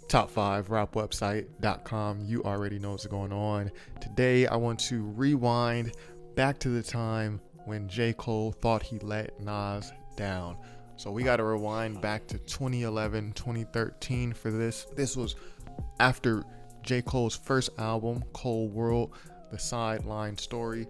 top5rapwebsite.com. You already know what's going on. Today, I want to rewind back to the time when J. Cole thought he let Nas down. So we got to rewind back to 2011, 2013 for this. This was after J. Cole's first album, Cold World, The Sideline Story.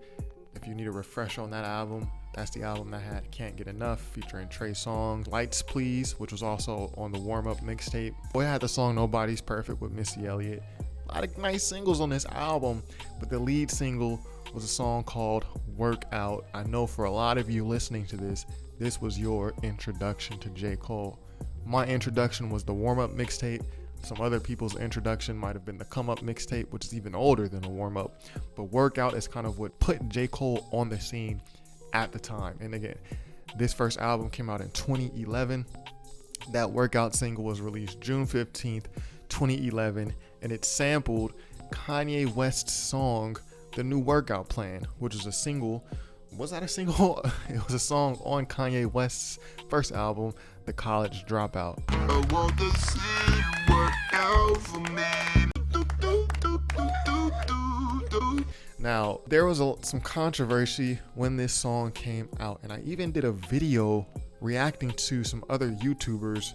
If you need a refresher on that album, that's the album that had Can't Get Enough, featuring Trey Songz, Lights Please, which was also on the warm-up mixtape. Boy had the song Nobody's Perfect with Missy Elliott. A lot of nice singles on this album, but the lead single was a song called Workout. I know for a lot of you listening to this, this was your introduction to J. Cole. My introduction was the warm-up mixtape. Some other people's introduction might have been the Come Up mixtape, which is even older than the warm-up. But Workout is kind of what put J. Cole on the scene at the time. And again, this first album came out in 2011. That Workout single was released June 15th, 2011, and it sampled Kanye West's song, The New Workout Plan, which was a single. Was that a single? It was a song on Kanye West's first album, The College Dropout. I want to see you work out for me. Now, there was some controversy when this song came out, and I even did a video reacting to some other YouTubers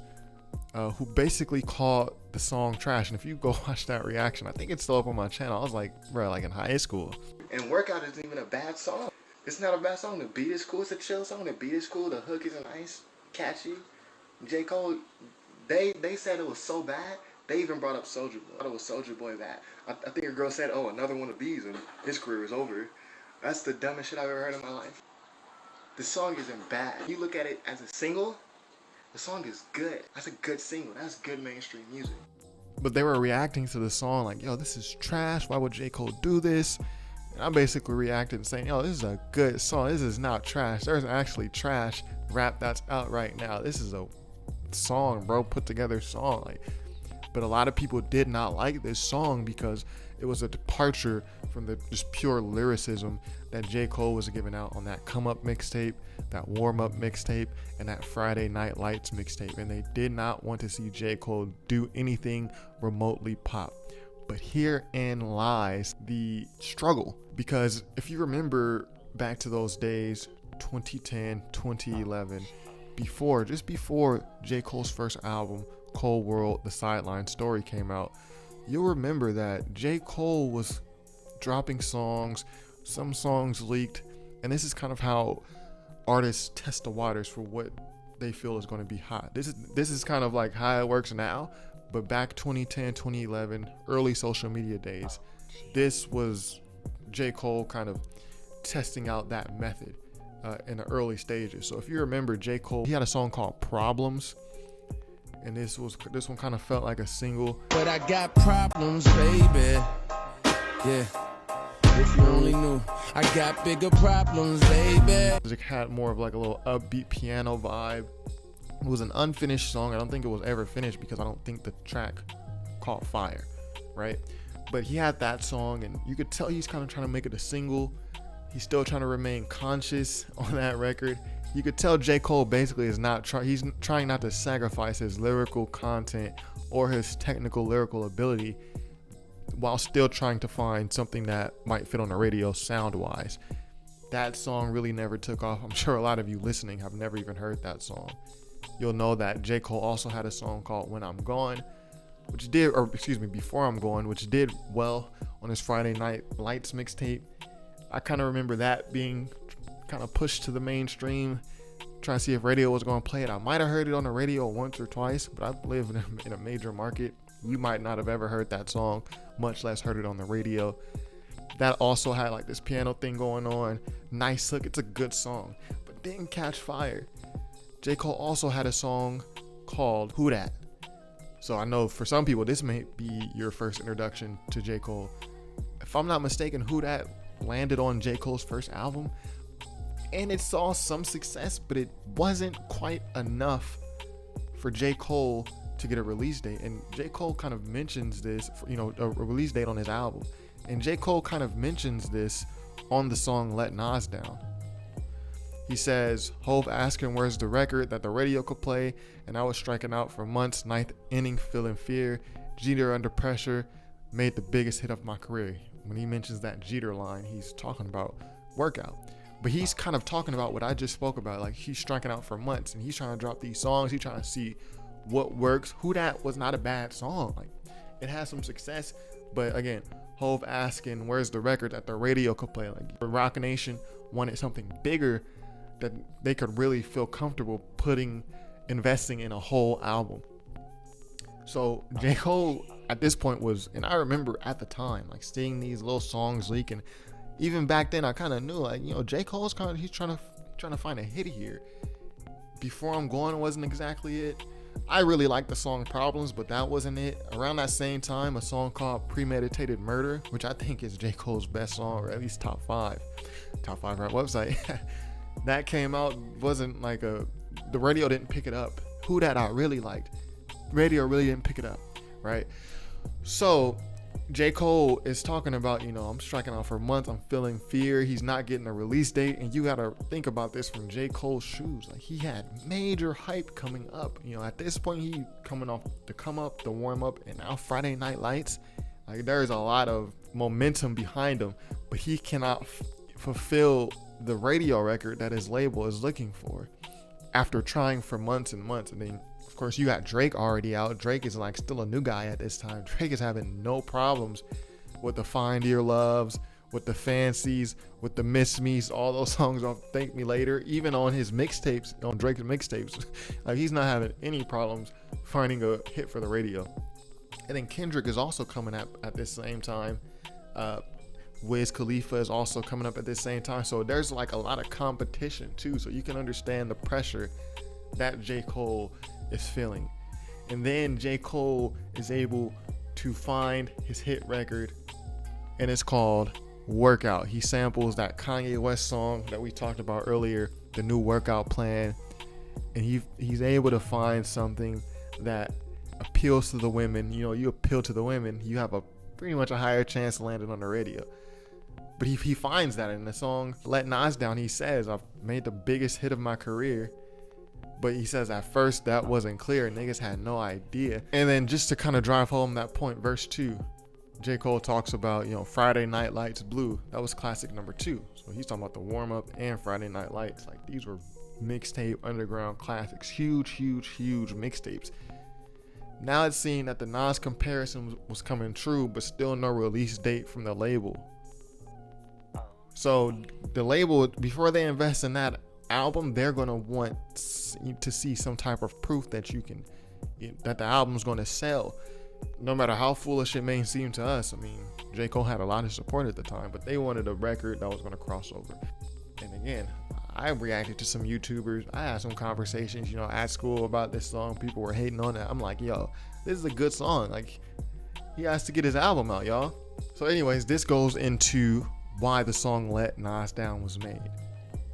who basically called the song trash. And if you go watch that reaction, I think it's still up on my channel. I was like, bro, like in high school. And Workout isn't even a bad song. It's not a bad song. The beat is cool. It's a chill song. The beat is cool. The hook is nice, catchy. J. Cole, they said it was so bad, they even brought up Soulja Boy. I thought it was Soulja Boy bad. I think a girl said, oh, another one of these and his career is over. That's the dumbest shit I've ever heard in my life. The song isn't bad. You look at it as a single, the song is good. That's a good single. That's good mainstream music. But they were reacting to the song like, yo, this is trash. Why would J. Cole do this? And I basically reacted and saying, yo, this is a good song. This is not trash. There's actually trash rap that's out right now. This is a song, bro, put together song. Like, but a lot of people did not like this song because it was a departure from the just pure lyricism that J. Cole was giving out on that Come Up mixtape, that Warm Up mixtape, and that Friday Night Lights mixtape. And they did not want to see J. Cole do anything remotely pop. But herein lies the struggle. Because if you remember back to those days, 2010, 2011, just before J. Cole's first album, Cold World, The Sideline Story came out, you'll remember that J. Cole was dropping songs, some songs leaked, and this is kind of how artists test the waters for what they feel is going to be hot. This is kind of like how it works now, but back 2010, 2011, early social media days, this was J. Cole kind of testing out that method in the early stages. So if you remember, J. Cole, he had a song called Problems, and this one kind of felt like a single. But I got problems, baby. Yeah. If you only knew, I got bigger problems, baby. It had more of like a little upbeat piano vibe. It was an unfinished song. I don't think it was ever finished because I don't think the track caught fire, right? But he had that song, and you could tell he's kind of trying to make it a single. He's still trying to remain conscious on that record. You could tell J. Cole basically is he's trying not to sacrifice his lyrical content or his technical lyrical ability while still trying to find something that might fit on the radio sound-wise. That song really never took off. I'm sure a lot of you listening have never even heard that song. You'll know that J. Cole also had a song called When I'm Gone, Before I'm Gone, which did well on his Friday Night Lights mixtape. I kind of remember that being kind of pushed to the mainstream, trying to see if radio was going to play it. I might have heard it on the radio once or twice, but I live in a major market. You might not have ever heard that song, much less heard it on the radio. That also had like this piano thing going on. Nice hook. It's a good song, but didn't catch fire. J. Cole also had a song called Who Dat. So I know for some people, this may be your first introduction to J. Cole. If I'm not mistaken, Who Dat landed on J. Cole's first album, and it saw some success, but it wasn't quite enough for J. Cole to get a release date. And J. Cole kind of mentions this, a release date on his album. And J. Cole kind of mentions this on the song Let Nas Down. He says, Hov asking where's the record that the radio could play, and I was striking out for months, ninth inning, feeling fear, Jeter Under Pressure made the biggest hit of my career. When he mentions that Jeter line, he's talking about Workout. But he's kind of talking about what I just spoke about. Like, he's striking out for months and he's trying to drop these songs. He's trying to see what works. Who Dat was not a bad song. Like, it has some success. But again, Hove asking, where's the record that the radio could play? Like, Rock Nation wanted something bigger that they could really feel comfortable investing in a whole album. So J. Cole at this point was, and I remember at the time, like, seeing these little songs leaking. Even back then, I kind of knew, like, J. Cole's he's trying to find a hit here. Before I'm Going wasn't exactly it. I really liked the song Problems, but that wasn't it. Around that same time, a song called Premeditated Murder, which I think is J. Cole's best song, or at least top five rap website. That came out, wasn't like the radio didn't pick it up. Who Dat I really liked. Radio really didn't pick it up, right? So J. Cole is talking about, I'm striking out for months. I'm feeling fear. He's not getting a release date. And you got to think about this from J. Cole's shoes. Like, he had major hype coming up. At this point, he coming off the come up, the warm up, and now Friday Night Lights. Like, there's a lot of momentum behind him, but he cannot fulfill the radio record that his label is looking for after trying for months and months. And then, of course, you got Drake already out. Drake is like still a new guy at this time. Drake is having no problems with the Find Your Loves, with the Fancies, with the Miss Me's, all those songs on Thank Me Later, even on his mixtapes, on Drake's mixtapes. Like, he's not having any problems finding a hit for the radio. And then Kendrick is also coming up at this same time. Wiz Khalifa is also coming up at this same time. So there's like a lot of competition too. So you can understand the pressure that J. Cole is feeling. And then J. Cole is able to find his hit record, and it's called Workout. He samples that Kanye West song that we talked about earlier, the new workout plan. And he's able to find something that appeals to the women. You appeal to the women, you have pretty much a higher chance of landing on the radio. But he finds that in the song Let Nas Down. He says, I've made the biggest hit of my career. But he says at first that wasn't clear. Niggas had no idea. And then just to kind of drive home that point, verse 2, J. Cole talks about, Friday Night Lights Blue. That was classic number 2. So he's talking about the warm up and Friday Night Lights. Like, these were mixtape underground classics. Huge, huge, huge mixtapes. Now it's seen that the Nas comparison was coming true, but still no release date from the label. So the label, before they invest in that album, they're going to want to see some type of proof that that the album's going to sell. No matter how foolish it may seem to us. I mean, J. Cole had a lot of support at the time, but they wanted a record that was going to cross over. And again, I reacted to some YouTubers. I had some conversations, at school about this song. People were hating on it. I'm like, yo, this is a good song. Like, he has to get his album out, y'all. So anyways, this goes into why the song Let Nas Down was made.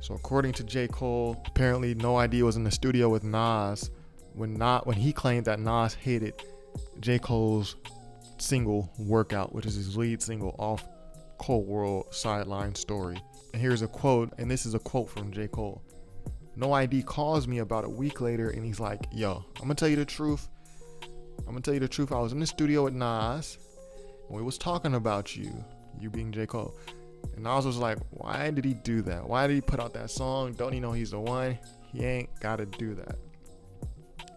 So according to J. Cole, apparently No ID was in the studio with Nas when he claimed that Nas hated J. Cole's single Workout, which is his lead single off Cold World Sideline Story. And here's a quote, and this is a quote from J. Cole. No ID calls me about a week later and he's like, yo, I'm gonna tell you the truth. I was in the studio with Nas and we was talking about you being J. Cole. And Nas was like, why did he do that? Why did he put out that song? Don't he know he's the one? He ain't gotta do that.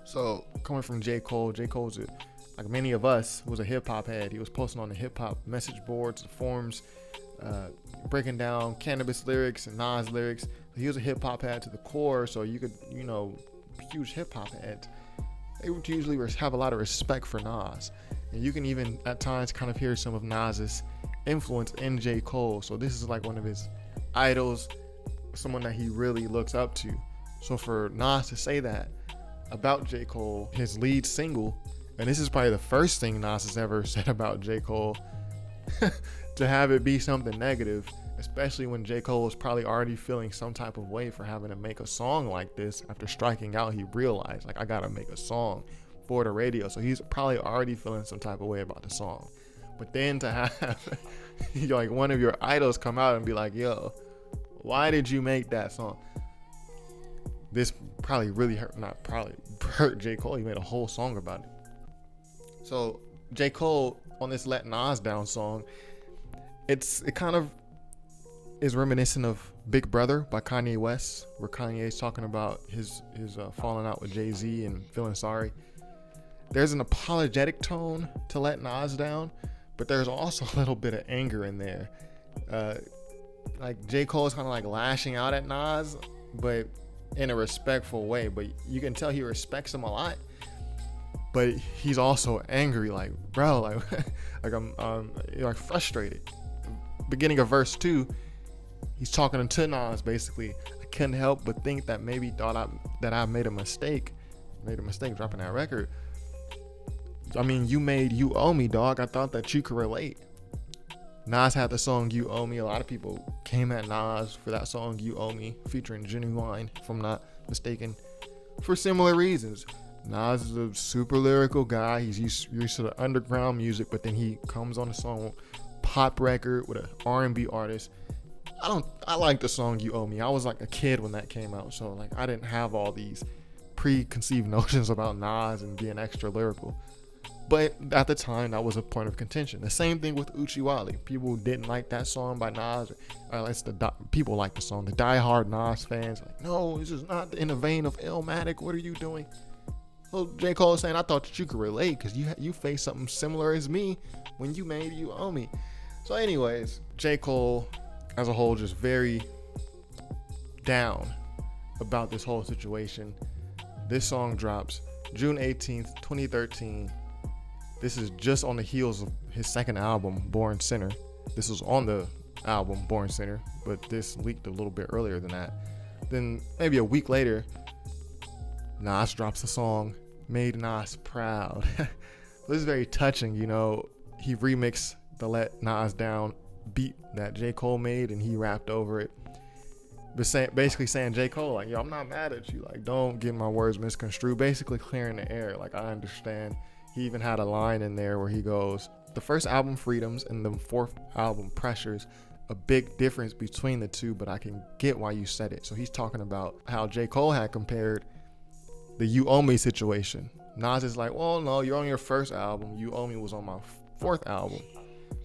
So coming from J. Cole's like many of us, was a hip hop head. He was posting on the hip hop message boards, the forums, breaking down cannabis lyrics and Nas lyrics. He was a hip hop head to the core, so you could, huge hip hop heads. They would usually have a lot of respect for Nas. And you can even at times kind of hear some of Nas's influence in J. Cole. So this is like one of his idols, someone that he really looks up to. So for Nas to say that about J. Cole, his lead single, and this is probably the first thing Nas has ever said about J. Cole, to have it be something negative, especially when J. Cole was probably already feeling some type of way for having to make a song like this. After striking out, he realized, like, I gotta make a song for the radio. So he's probably already feeling some type of way about the song. But then to have like one of your idols come out and be like, yo, why did you make that song? This probably really hurt J. Cole. He made a whole song about it. So J. Cole on this Let Nas Down song, it kind of is reminiscent of Big Brother by Kanye West, where Kanye's talking about his falling out with Jay-Z and feeling sorry. There's an apologetic tone to Let Nas Down, but there's also a little bit of anger in there. Like J. Cole is kind of like lashing out at Nas, but in a respectful way. But you can tell he respects him a lot. But he's also angry, like, bro, like I'm like frustrated. Beginning of verse 2, he's talking to Nas basically. I couldn't help but think that maybe that I made a mistake dropping that record. I mean, You Owe Me, dog. I thought that you could relate. Nas had the song You Owe Me. A lot of people came at Nas for that song You Owe Me, featuring Genuine, if I'm not mistaken, for similar reasons. Nas is a super lyrical guy. He's used to the underground music, but then he comes on a song pop record with an R&B artist. I like the song You Owe Me. I was like a kid when that came out, so like I didn't have all these preconceived notions about Nas and being extra lyrical. But at the time, that was a point of contention. The same thing with Uchiwali. People didn't like that song by Nas. People like the song. The diehard Nas fans, like, no, this is not in the vein of Illmatic. What are you doing? Well, J. Cole is saying, I thought that you could relate because you faced something similar as me when you made You Owe Me. So anyways, J. Cole as a whole just very down about this whole situation. This song drops June 18th, 2013. This is just on the heels of his second album, Born Sinner. This was on the album, Born Sinner, but this leaked a little bit earlier than that. Then maybe a week later, Nas drops a song, Made Nas Proud. This is very touching, you know. He remixed the Let Nas Down beat that J. Cole made, and he rapped over it. But basically saying, J. Cole, like, yo, I'm not mad at you. Like, don't get my words misconstrued. Basically clearing the air. Like, I understand. He even had a line in there where he goes, the first album, Freedoms, and the fourth album, Pressures, a big difference between the two, but I can get why you said it. So he's talking about how J. Cole had compared the You Owe Me situation. Nas is like, well, no, you're on your first album. You Owe Me was on my fourth album.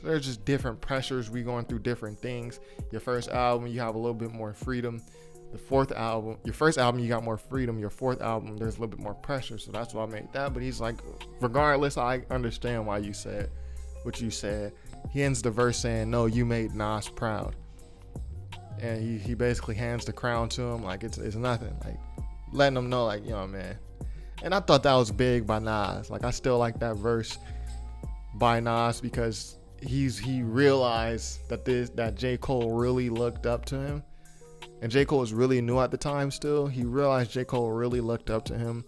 So there's just different pressures. We going through different things. Your first album, you have a little bit more freedom. Your first album, you got more freedom. Your fourth album, there's a little bit more pressure. So that's why I made that. But he's like, regardless, I understand why you said what you said. He ends the verse saying, no, you made Nas proud. And he basically hands the crown to him like it's nothing. Like letting him know, like, yo, man. And I thought that was big by Nas. Like, I still like that verse by Nas because he realized that J. Cole really looked up to him. And J. Cole was really new at the time still. He realized J. Cole really looked up to him.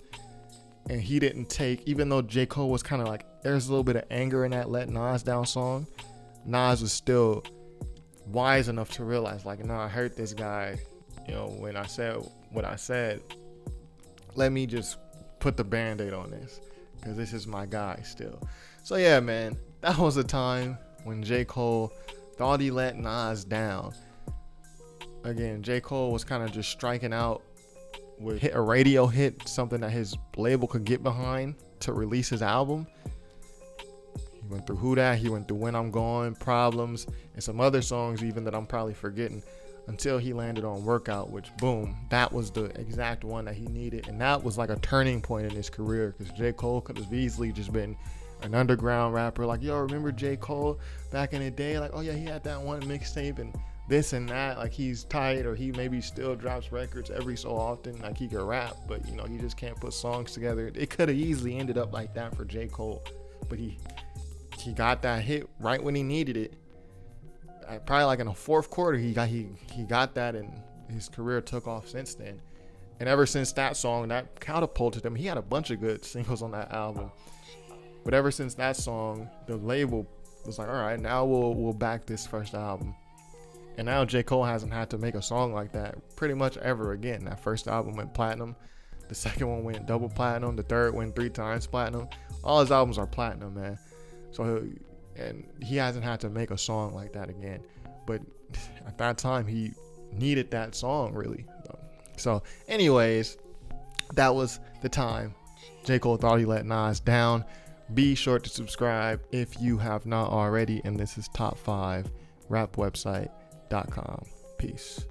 And he didn't take, even though J. Cole was kind of like, there's a little bit of anger in that Let Nas Down song, Nas was still wise enough to realize, like, no, I hurt this guy, you know, when I said what I said. Let me just put the Band-Aid on this, because this is my guy still. So yeah, man, that was a time when J. Cole thought he let Nas down. Again, J. Cole was kind of just striking out with a radio hit, something that his label could get behind to release his album. He went through Who Dat, he went through When I'm Gone, Problems, and some other songs even that I'm probably forgetting, until he landed on Workout, which, boom, that was the exact one that he needed. And that was like a turning point in his career, because J. Cole could have easily just been an underground rapper, like, yo, remember J. Cole back in the day? Like, oh yeah, he had that one mixtape and this and that. Like, he's tight, or he maybe still drops records every so often. Like, he could rap, but, you know, he just can't put songs together. It could have easily ended up like that for J. Cole, but he got that hit right when he needed it. Probably like in the fourth quarter, he got that, and his career took off since then. And ever since that song, that catapulted him. He had a bunch of good singles on that album, but ever since that song, the label was like, all right, now we'll back this first album. And now J. Cole hasn't had to make a song like that pretty much ever again. That first album went platinum. The second one went double platinum. The third went 3 times platinum. All his albums are platinum, man. So, and he hasn't had to make a song like that again. But at that time, he needed that song, really. So, anyways, that was the time J. Cole thought he let Nas down. Be sure to subscribe if you have not already. And this is top5rapwebsite.com. Peace.